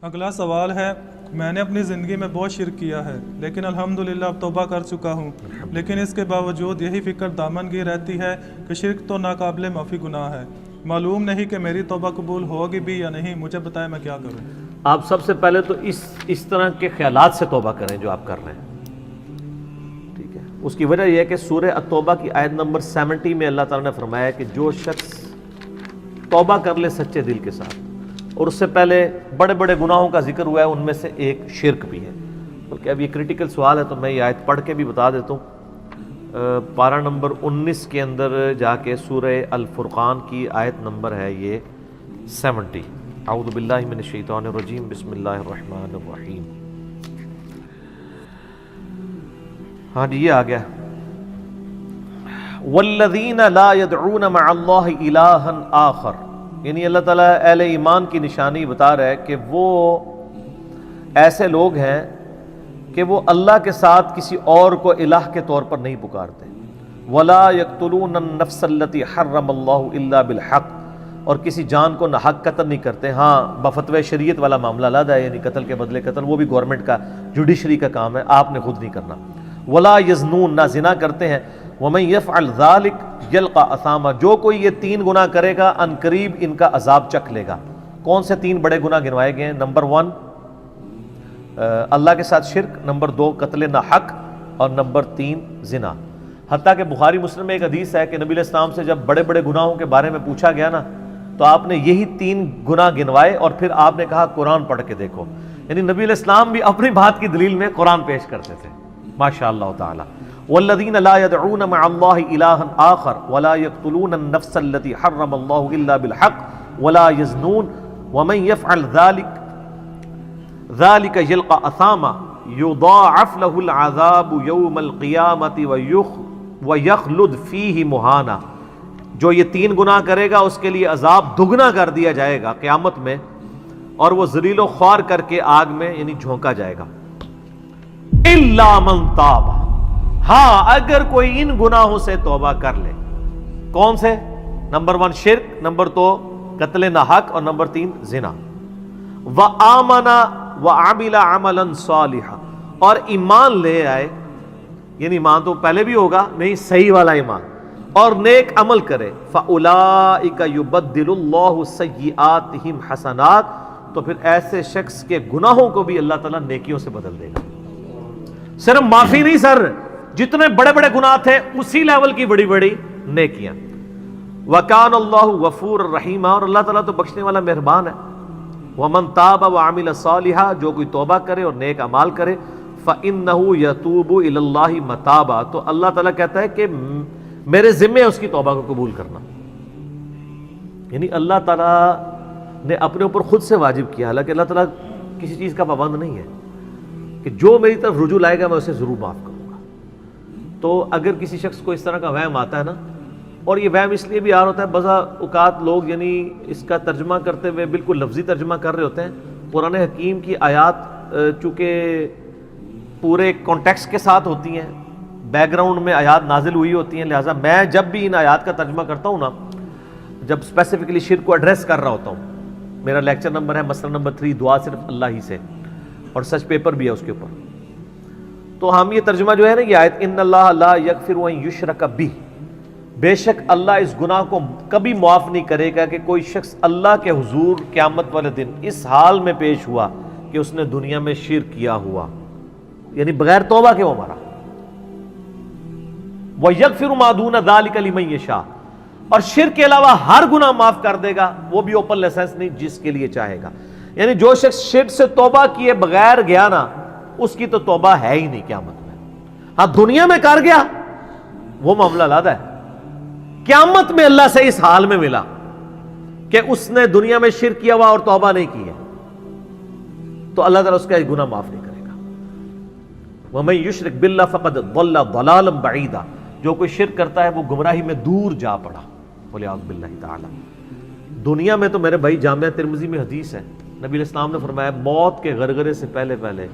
اگلا سوال ہے، میں نے اپنی زندگی میں بہت شرک کیا ہے لیکن الحمدللہ اب توبہ کر چکا ہوں، لیکن اس کے باوجود یہی فکر دامن گیر رہتی ہے کہ شرک تو ناقابل معافی گناہ ہے، معلوم نہیں کہ میری توبہ قبول ہوگی بھی یا نہیں، مجھے بتائیں میں کیا کروں؟ آپ سب سے پہلے تو اس طرح کے خیالات سے توبہ کریں جو آپ کر رہے ہیں، ٹھیک ہے؟ اس کی وجہ یہ ہے کہ سورہ التوبہ کی آیت نمبر 70 میں اللہ تعالیٰ نے فرمایا کہ جو شخص توبہ کر لے سچے دل کے ساتھ، اور اس سے پہلے بڑے بڑے گناہوں کا ذکر ہوا ہے، ان میں سے ایک شرک بھی ہے، بلکہ اب یہ کریٹیکل سوال ہے تو میں یہ آیت پڑھ کے بھی بتا دیتا ہوں۔ پارہ نمبر 19 کے اندر جا کے سورہ الفرقان کی آیت نمبر ہے یہ 70۔ اعوذ باللہ من الشیطان الرجیم، بسم اللہ الرحمن الرحیم۔ ہاں جی یہ آ گیا، والذین لا يدعون مع اللہ الہا آخر، یعنی اللہ تعالیٰ اہل ایمان کی نشانی بتا رہا ہے کہ وہ ایسے لوگ ہیں کہ وہ اللہ کے ساتھ کسی اور کو الہ کے طور پر نہیں پکارتے۔ ولا يقتلون النفس التي حرم اللہ الا بالحق، اور کسی جان کو ناحق قتل نہیں کرتے۔ ہاں بفتوی شریعت والا معاملہ علیحدہ ہے، یعنی قتل کے بدلے قتل، وہ بھی گورنمنٹ کا جوڈیشری کا کام ہے، آپ نے خود نہیں کرنا۔ ولا یزنون، نہ زنا کرتے ہیں۔ ومن یفعل ذلک یلقى اثاما، جو کوئی یہ 3 گناہ کرے گا ان قریب ان کا عذاب چکھ لے گا۔ کون سے 3 بڑے گناہ گنوائے گئے ہیں؟ نمبر 1 اللہ کے ساتھ شرک، نمبر 2 قتل ناحق، اور نمبر 3 زنا۔ حتیٰ کہ بخاری مسلم میں ایک حدیث ہے کہ نبی علیہ السلام سے جب بڑے بڑے گناہوں کے بارے میں پوچھا گیا نا تو آپ نے یہی 3 گناہ گنوائے، اور پھر آپ نے کہا قرآن پڑھ کے دیکھو، یعنی نبی علیہ السلام بھی اپنی بات کی دلیل میں قرآن پیش کرتے تھے، ماشاء اللہ تعالی۔ والذین لا يدعون مع اللہ الہا آخر ولا يقتلون النفس التي حرم اللہ الا بالحق ولا يزنون ومن يفعل ذلك يلقى اثاما يضاعف له العذاب يوم القیامة ويخلد فيه مہانا، جو یہ 3 گناہ کرے گا اس کے لیے عذاب دگنا کر دیا جائے گا قیامت میں، اور وہ ذلیل و خوار کر کے آگ میں یعنی جھونکا جائے گا۔ الا من تاب، ہاں اگر کوئی ان گناہوں سے توبہ کر لے۔ کون سے؟ نمبر 1 شرک، نمبر 2 قتل ناحق، اور نمبر 3 زنا۔ وآمن وعمل عملا صالحا، اور ایمان لے آئے، یعنی ایمان تو پہلے بھی ہوگا، نہیں صحیح والا ایمان، اور نیک عمل کرے۔ فاولئک یبدل اللہ سیئاتہم حسنات، تو پھر ایسے شخص کے گناہوں کو بھی اللہ تعالیٰ نیکیوں سے بدل دے گا۔ صرف معافی نہیں سر، جتنے بڑے بڑے گناہ تھے اسی لیول کی بڑی بڑی نیکیاں۔ وَكَانَ اللَّهُ غَفُورًا رَحِيمًا، اور اللہ تعالیٰ تو بخشنے والا مہربان ہے۔ وَمَن تَابَ وَعَمِلَ صَالِحًا، جو کوئی توبہ کرے اور نیک اعمال کرے، فَإِنَّهُ يَتُوبُ إِلَى اللَّهِ مَتَابًا، تو اللہ تعالیٰ کہتا ہے کہ میرے ذمہ ہے اس کی توبہ کو قبول کرنا۔ یعنی اللہ تعالیٰ نے اپنے اوپر خود سے واجب کیا، حالانکہ اللہ تعالیٰ کسی چیز کا پابند نہیں ہے، کہ جو میری طرف رجوع لائے گا میں اسے ضرور معاف کروں گا۔ تو اگر کسی شخص کو اس طرح کا وہم آتا ہے نا، اور یہ وہم اس لیے بھی آ رہا ہوتا ہے، بعض اوقات لوگ یعنی اس کا ترجمہ کرتے ہوئے بالکل لفظی ترجمہ کر رہے ہوتے ہیں۔ قرآن حکیم کی آیات چونکہ پورے کانٹیکسٹ کے ساتھ ہوتی ہیں، بیک گراؤنڈ میں آیات نازل ہوئی ہوتی ہیں، لہٰذا میں جب بھی ان آیات کا ترجمہ کرتا ہوں نا، جب اسپیسیفکلی شرک کو ایڈریس کر رہا ہوتا ہوں، میرا لیکچر نمبر ہے مسئلہ نمبر 3 دعا صرف اللہ ہی سے، اور سچ پیپر بھی ہے اس کے اوپر، تو ہم یہ ترجمہ جو ہے نا یہ آیت، ان اللہ لا یغفر ان یشرک بہ، بے شک اللہ اس گناہ کو کبھی معاف نہیں کرے گا کہ کوئی شخص اللہ کے حضور قیامت والے دن اس حال میں پیش ہوا کہ اس نے دنیا میں شرک کیا ہوا، یعنی بغیر توبہ کے وہ مرا۔ وَيَغْفِرُ مَا دُونَ ذَلِكَ لِمَن يَشَاءُ، اور شرک کے علاوہ ہر گناہ معاف کر دے گا، وہ بھی اوپن لائسنس نہیں، جس کے لیے چاہے گا۔ یعنی جو شخص شرک سے توبہ کیے بغیر گیا نا، اس کی تو توبہ ہے ہی نہیں قیامت میں۔ ہاں دنیا میں کر گیا وہ معاملہ علیحدہ ہے، قیامت میں اللہ سے اس حال میں ملا کہ اس نے دنیا میں شرک کیا ہوا اور توبہ نہیں کی ہے، تو اللہ تعالیٰ اس کا گناہ معاف نہیں کرے گا۔ وَمَن يُشْرِكْ بِاللَّهِ فَقَدْ ضَلَّ ضَلَالًا بَعِيدًا، جو کوئی شرک کرتا ہے وہ گمراہی میں دور جا پڑا، وَلِعَوْذُ بِاللَّهِ تعالی۔ دنیا میں تو میرے بھائی جامعہ ترمذی میں حدیث ہے، نبی علیہ السلام نے فرمایا موت کے غرغرے سے پہلے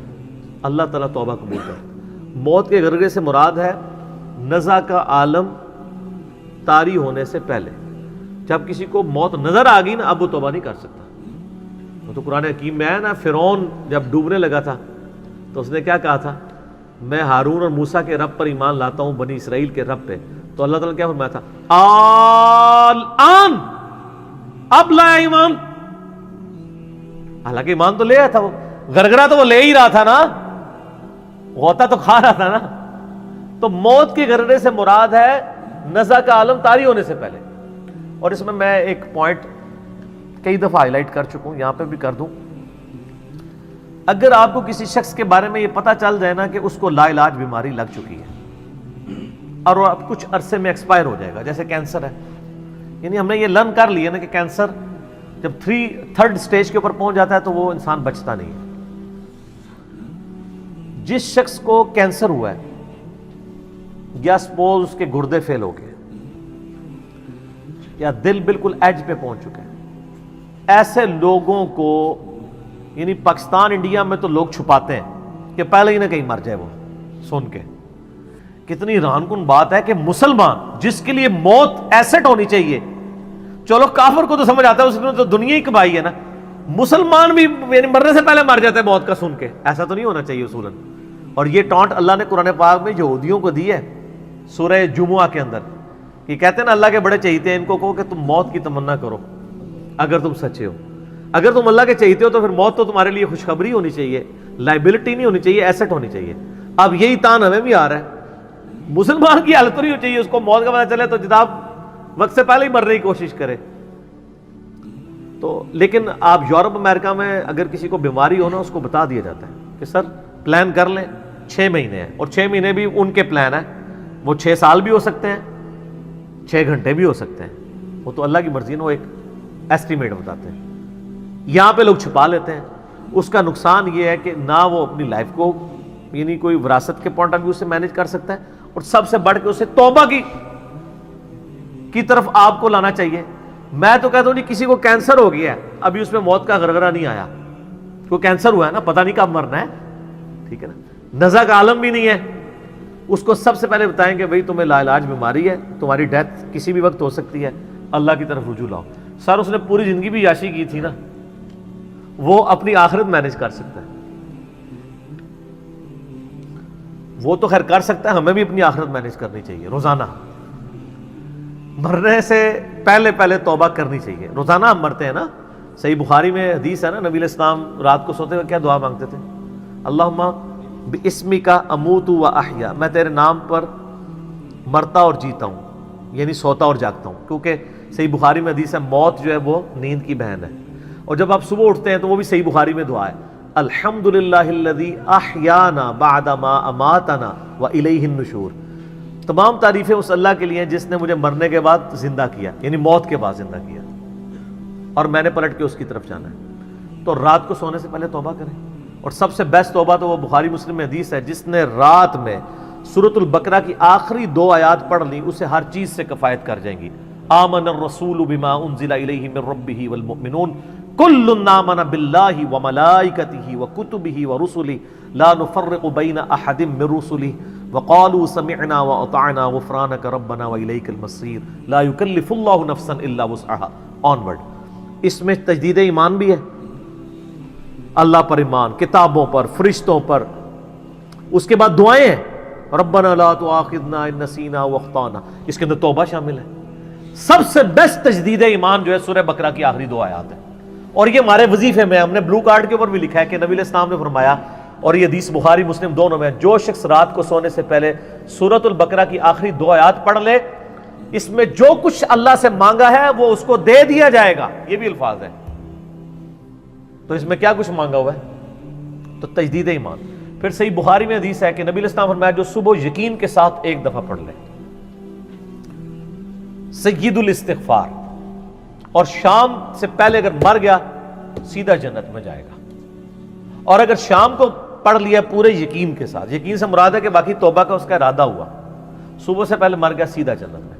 اللہ تعالیٰ توبہ قبول کرتا۔ موت کے غرغرے سے مراد ہے نزع کا عالم طاری ہونے سے پہلے، جب کسی کو موت نظر آ گئی نا اب وہ توبہ نہیں کر سکتا، وہ تو قرآن حکیم میں ہے نا، فرعون جب ڈوبنے لگا تھا تو اس نے کیا کہا تھا، میں ہارون اور موسیٰ کے رب پر ایمان لاتا ہوں، بنی اسرائیل کے رب پہ. تو اللہ تعالیٰ نے کیا فرمایا تھا، الآن، اب لایا ایمان. حالانکہ ایمان تو لے آیا تھا، وہ گرگرا تو وہ لے ہی رہا تھا نا، غوطہ تو کھا رہا تھا نا. تو موت کے گرگرے سے مراد ہے نزع کا عالم طاری ہونے سے پہلے. اور اس میں ایک پوائنٹ کئی دفعہ ہائی لائٹ کر چکا ہوں، یہاں پہ بھی کر دوں. اگر آپ کو کسی شخص کے بارے میں یہ پتا چل جائے نا کہ اس کو لا علاج بیماری لگ چکی ہے اور وہ اب کچھ عرصے میں ایکسپائر ہو جائے گا، جیسے کینسر ہے، یعنی ہم نے یہ لرن کر لیا نا کہ کینسر جب تھرڈ سٹیج کے اوپر پہنچ جاتا ہے تو وہ انسان بچتا نہیں ہے. جس شخص کو کینسر ہوا ہے یا سپوز اس کے گردے فیل ہو گئے یا دل بالکل ایج پہ پہنچ چکا ہے، ایسے لوگوں کو یعنی پاکستان انڈیا میں تو لوگ چھپاتے ہیں کہ پہلے ہی نہ کہیں مر جائے. وہ سن کے کتنی حیران کن بات ہے کہ مسلمان جس کے لیے موت ایسٹ ہونی چاہیے، چلو کافر کو تو سمجھ آتا ہے، اس نے تو دنیا ہی کمائی ہے نا، مسلمان بھی یعنی مرنے سے پہلے مر جاتا ہے موت کا سن کے. ایسا تو نہیں ہونا چاہیے اصولاً. اور یہ ٹانٹ اللہ نے قرآن پاک میں یہودیوں کو دی ہے سورہ جمعہ کے اندر. یہ کہتے ہیں نا اللہ کے بڑے چہیتے ہیں، ان کو کہو کہ تم موت کی تمنا کرو اگر تم سچے ہو. اگر تم اللہ کے چہیتے ہو تو پھر موت تو تمہارے لیے خوشخبری ہونی چاہیے، لائبلٹی نہیں ہونی چاہیے، ایسٹ ہونی چاہیے. اب یہی تان ہمیں بھی آ رہا ہے. مسلمان کی حالت تو نہیں ہونی چاہیے اس کو موت کا پتہ چلے تو جناب وقت سے پہلے ہی مرنے کی کوشش کرے. تو لیکن آپ یورپ امریکہ میں اگر کسی کو بیماری ہو نا، اس کو بتا دیا جاتا ہے کہ سر پلان کر لیں 6 مہینے ہیں، اور 6 مہینے بھی ان کے پلان ہیں، وہ 6 سال بھی ہو سکتے ہیں، 6 گھنٹے بھی ہو سکتے ہیں، وہ تو اللہ کی مرضی ہے، وہ ایک ایسٹیمیٹ بتاتے ہیں. یہاں پہ لوگ چھپا لیتے ہیں. اس کا نقصان یہ ہے کہ نہ وہ اپنی لائف کو یعنی کوئی وراثت کے پوائنٹ آف ویو سے مینج کر سکتا ہے، اور سب سے بڑھ کے اسے توبہ کی طرف آپ کو لانا چاہیے. میں تو کہتا ہوں کسی کو کینسر ہو گیا ہے، ابھی اس میں موت کا غرغرہ نہیں آیا، کوئی کینسر ہوا ہے نا، پتہ نہیں کب مرنا ہے، ٹھیک ہے نا، نزع کا عالم بھی نہیں ہے، اس کو سب سے پہلے بتائیں کہ بھئی تمہیں لا علاج بیماری ہے، تمہاری ڈیتھ کسی بھی وقت ہو سکتی ہے، اللہ کی طرف رجوع لاؤ. سر اس نے پوری زندگی بھی عیاشی کی تھی نا، وہ اپنی آخرت مینج کر سکتا ہے. وہ تو خیر کر سکتا ہے، ہمیں بھی اپنی آخرت مینج کرنی چاہیے. روزانہ مرنے سے پہلے توبہ کرنی چاہیے. روزانہ ہم مرتے ہیں نا. صحیح بخاری میں حدیث ہے نا، نبی علیہ السلام رات کو سوتے ہوئے کیا دعا مانگتے تھے، اللہم باسمک اموت و احیا، میں تیرے نام پر مرتا اور جیتا ہوں، یعنی سوتا اور جاگتا ہوں. کیونکہ صحیح بخاری میں حدیث ہے موت جو ہے وہ نیند کی بہن ہے. اور جب آپ صبح اٹھتے ہیں تو وہ بھی صحیح بخاری میں دعا ہے، الحمدللہ الذی احیانا بعد ما اماتنا والیہ النشور. تمام تعریفیں اس اللہ کے لیے ہیں جس نے مجھے مرنے کے بعد زندہ کیا، یعنی موت کے بعد زندہ کیا، اور میں نے پلٹ کے اس کی طرف جانا ہے. تو رات کو سونے سے پہلے توبہ کریں. اور سب سے بیسٹ توبہ تو وہ بخاری مسلم میں حدیث ہے، جس نے رات میں سورۃ البقرہ کی آخری 2 آیات پڑھ لی اسے ہر چیز سے کفایت کر جائیں گی. آمن الرسول بما انزل الیہ من ربہ والمؤمنون کل آمن باللہ وملائکتہ وکتبہ ورسلہ لا نفرق بین احد من رسلہ وقالوا سمعنا واطعنا غفرانک ربنا والیک المصیر لا یکلف اللہ نفسا الا وسعہا. آنورڈ. اس میں تجدید ایمان بھی ہے، اللہ پر ایمان، کتابوں پر، فرشتوں پر. اس کے بعد دعائیں ہیں، ربنا لا تؤاخذنا ان نسینا واخطانا. اس کے اندر توبہ شامل ہے. سب سے بیسٹ تجدید ایمان جو ہے سورہ بقرہ کی آخری 2 آیات ہیں. اور یہ ہمارے وظیفے میں ہم نے بلو کارڈ کے اوپر بھی لکھا ہے کہ نبی علیہ السلام نے فرمایا، اور یہ حدیث بخاری مسلم دونوں میں، جو شخص رات کو سونے سے پہلے سورۃ البقرہ کی آخری 2 آیات پڑھ لے، اس میں جو کچھ اللہ سے مانگا ہے وہ اس کو دے دیا جائے گا. یہ بھی الفاظ ہے. تو اس میں کیا کچھ مانگا ہوا ہے؟ تو تجدید ایمان. پھر صحیح بخاری میں حدیث ہے کہ نبی علیہ السلام فرمایا جو صبح یقین کے ساتھ 1 دفعہ پڑھ لے، سید الاستغفار، اور شام سے پہلے اگر مر گیا سیدھا جنت میں جائے گا. اور اگر شام کو پڑھ لیا پورے یقین کے ساتھ، یقین سے مراد ہے کہ باقی توبہ کا اس کا ارادہ ہوا، صبح سے پہلے مر گیا سیدھا جنت میں.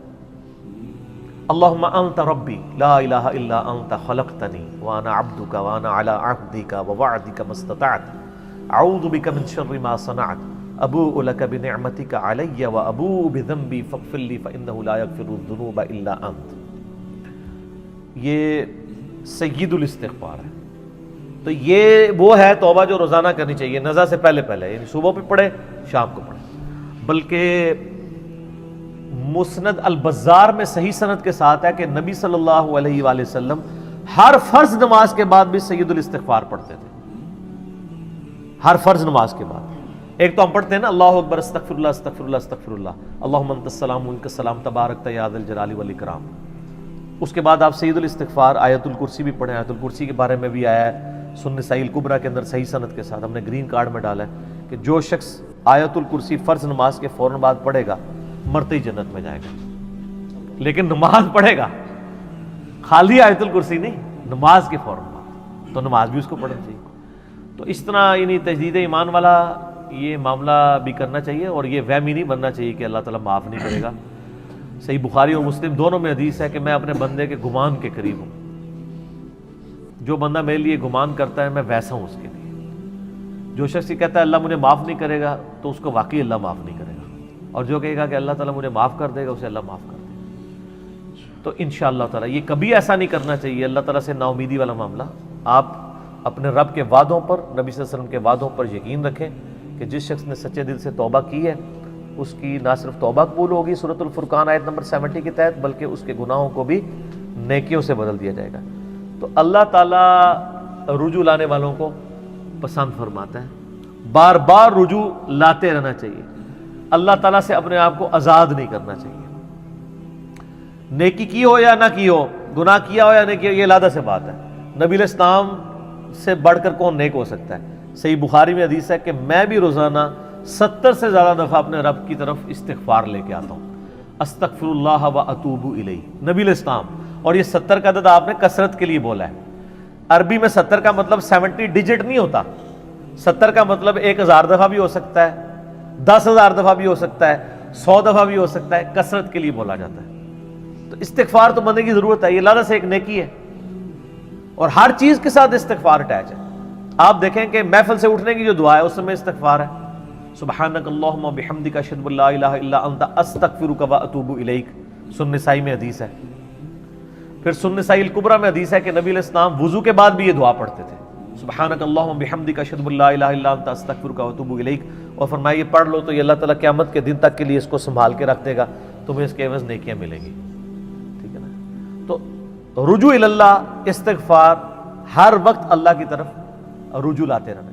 اللہم انت ربی لا الہ الا انت خلقتنی وانا عبدک وانا علی عہدک ووعدک ما استطعت اعوذ بک من شر ما صنعت ابوء لک بنعمتک علی وابوء بذنبی فاغفر لی فانہ لا یغفر الذنوب الا انت. یہ سید الاستغفار ہے. تو یہ وہ ہے توبہ جو روزانہ کرنی چاہیے، نزا سے پہلے پہلے، یعنی صبح پہ پڑھے، شام کو پڑھے۔ بلکہ مسند البزار میں صحیح سند کے ساتھ ہے کہ نبی صلی اللہ علیہ وآلہ وسلم ہر فرض نماز کے بعد بھی سید الاستغفار پڑھتے تھے، ہر فرض نماز کے بعد۔ ایک تو ہم پڑھتے ہیں نا اللہ اکبر استغفر اللہ استغفر اللہ استغفر اللہ اللہم انت السلام ومنک السلام تبارکت یا ذا الجلال والاکرام، اس کے بعد آپ سید الاستغفار آیت الکرسی بھی پڑھیں۔ آیت الکرسی کے بارے میں بھی آیا ہے سنن نسائی الکبریٰ کے اندر صحیح سند کے ساتھ، ہم نے گرین کارڈ میں ڈالا ہے کہ جو شخص آیت الکرسی فرض نماز کے فوراً بعد پڑھے گا مرتے ہی جنت میں جائے گا۔ لیکن نماز پڑھے گا، خالی آیت الکرسی نہیں، نماز کے فوراً بعد، تو نماز بھی اس کو پڑھنا چاہیے۔ تو اس طرح یعنی تجدید ایمان والا یہ معاملہ بھی کرنا چاہیے، اور یہ وہم ہی نہیں بننا چاہیے کہ اللہ تعالیٰ معاف نہیں کرے گا۔ صحیح بخاری اور مسلم دونوں میں حدیث ہے کہ میں اپنے بندے کے گمان کے قریب ہوں، جو بندہ میرے لیے گمان کرتا ہے میں ویسا ہوں اس کے لیے۔ جو شخص یہ کہتا ہے اللہ مجھے معاف نہیں کرے گا تو اس کو واقعی اللہ معاف نہیں کرے گا، اور جو کہے گا کہ اللہ تعالیٰ مجھے معاف کر دے گا اسے اللہ معاف کر دے گا۔ تو انشاءاللہ تعالیٰ یہ کبھی ایسا نہیں کرنا چاہیے اللہ تعالیٰ سے نا امیدی والا معاملہ۔ آپ اپنے رب کے وعدوں پر، نبی صلی اللہ علیہ وسلم کے وعدوں پر یقین رکھیں کہ جس شخص نے سچے دل سے توبہ کی ہے اس کی نہ صرف توبہ قبول ہوگی سورۃ الفرقان آیت نمبر 70 کے تحت، بلکہ اس کے گناہوں کو بھی نیکیوں سے بدل دیا جائے گا۔ تو اللہ تعالیٰ رجوع لانے والوں کو پسند فرماتا ہے، بار بار رجوع لاتے رہنا چاہیے، اللہ تعالیٰ سے اپنے آپ کو آزاد نہیں کرنا چاہیے۔ نیکی کی ہو یا نہ کی ہو، گناہ کیا ہو یا نہیں کیا، یہ علیحدہ سے بات ہے۔ نبی علیہ السلام سے بڑھ کر کون نیک ہو سکتا ہے؟ صحیح بخاری میں حدیث ہے کہ میں بھی روزانہ 70 سے زیادہ دفعہ اپنے رب کی طرف استغفار لے کے آتا ہوں، استغفر اللہ و اتوب الیہ، نبی علیہ السلام۔ اور یہ 70 کا عدد آپ نے کثرت کے لیے بولا ہے۔ عربی میں 70 کا مطلب 70 ڈیجٹ نہیں ہوتا، 70 کا مطلب 1000 دفعہ بھی ہو سکتا ہے، 10,000 دفعہ بھی ہو سکتا ہے، 100 دفعہ بھی ہو سکتا ہے، کثرت کے لیے بولا جاتا ہے۔ تو استغفار تو بندے کی ضرورت ہے، یہ اللہ سے ایک نیکی ہے، اور ہر چیز کے ساتھ استغفار اٹیچ ہے۔ آپ دیکھیں کہ محفل سے اٹھنے کی جو دعا ہے اس میں استغفار ہے، سبحانک اللہم و بحمدک اشہد ان لا الہ الا انت استغفرک و اتوب الیک، سنن نسائی میں حدیث ہے۔ پھر سنن نسائی الکبریٰ میں حدیث ہے کہ نبی علیہ السلام وضو کے بعد بھی یہ دعا پڑھتے تھے، سبحانک اللہم و بحمدک اشہد ان لا الہ الا انت استغفرک و اتوب الیک، اور فرمایا یہ پڑھ لو تو یہ اللہ تعالیٰ قیامت کے دن تک کے لیے اس کو سنبھال کے رکھ دے گا، تمہیں اس کے عوض نیکیاں ملیں گی۔ ٹھیک ہے نا؟ تو رجوع اللہ، استغفار، ہر وقت اللہ کی طرف رجوع لاتے رہنا۔